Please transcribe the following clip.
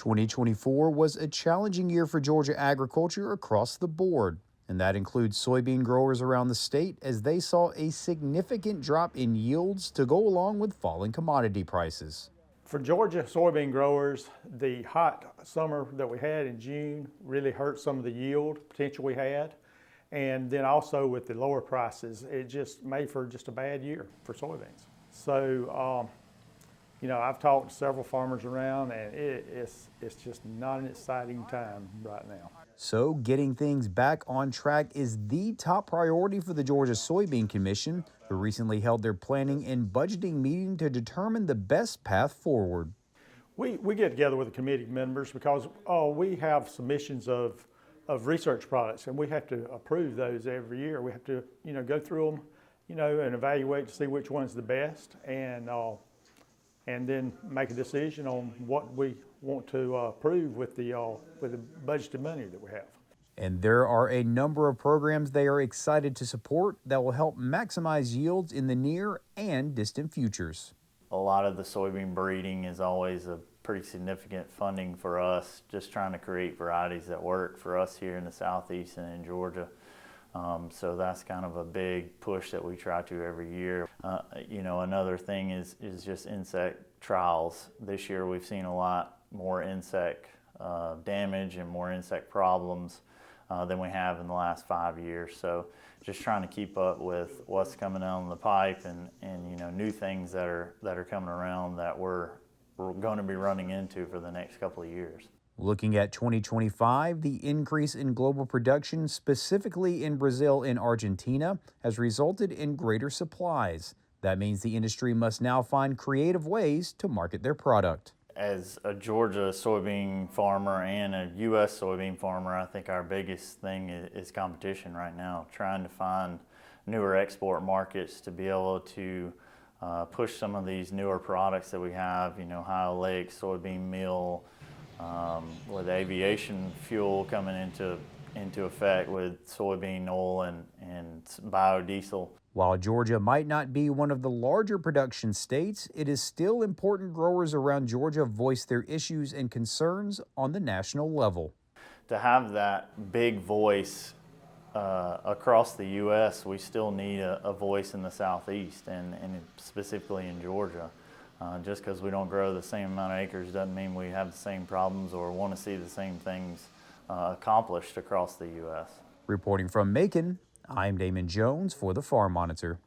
2024 was a challenging year for Georgia agriculture across the board, and that includes soybean growers around the state as they saw a significant drop in yields to go along with falling commodity prices. For Georgia soybean growers, the hot summer that we had in June really hurt some of the yield potential we had. And then also with the lower prices, it just made for just a bad year for soybeans. So, I've talked to several farmers around, and it's just not an exciting time right now. So getting things back on track is the top priority for the Georgia Soybean Commission, who recently held their planning and budgeting meeting to determine the best path forward. We get together with the committee members because we have submissions of research products, and we have to approve those every year. We have to go through them, and evaluate to see which one's the best, and then make a decision on what we want to approve with the budgeted money that we have. And there are a number of programs they are excited to support that will help maximize yields in the near and distant futures. A lot of the soybean breeding is always a pretty significant funding for us, just trying to create varieties that work for us here in the Southeast and in Georgia. So that's kind of a big push that we try to every year. Another thing is just insect trials. This year we've seen a lot more insect damage and more insect problems than we have in the last 5 years. So just trying to keep up with what's coming down the pipe and new things that are coming around that we're going to be running into for the next couple of years. Looking at 2025, the increase in global production, specifically in Brazil and Argentina, has resulted in greater supplies. That means the industry must now find creative ways to market their product. As a Georgia soybean farmer and a U.S. soybean farmer, I think our biggest thing is competition right now, trying to find newer export markets to be able to push some of these newer products that we have, high oleic soybean meal, with aviation fuel coming into effect with soybean oil and biodiesel. While Georgia might not be one of the larger production states, it is still important growers around Georgia voice their issues and concerns on the national level. To have that big voice across the U.S., we still need a voice in the Southeast and specifically in Georgia. Just because we don't grow the same amount of acres doesn't mean we have the same problems or want to see the same things accomplished across the U.S. Reporting from Macon, I'm Damon Jones for the Farm Monitor.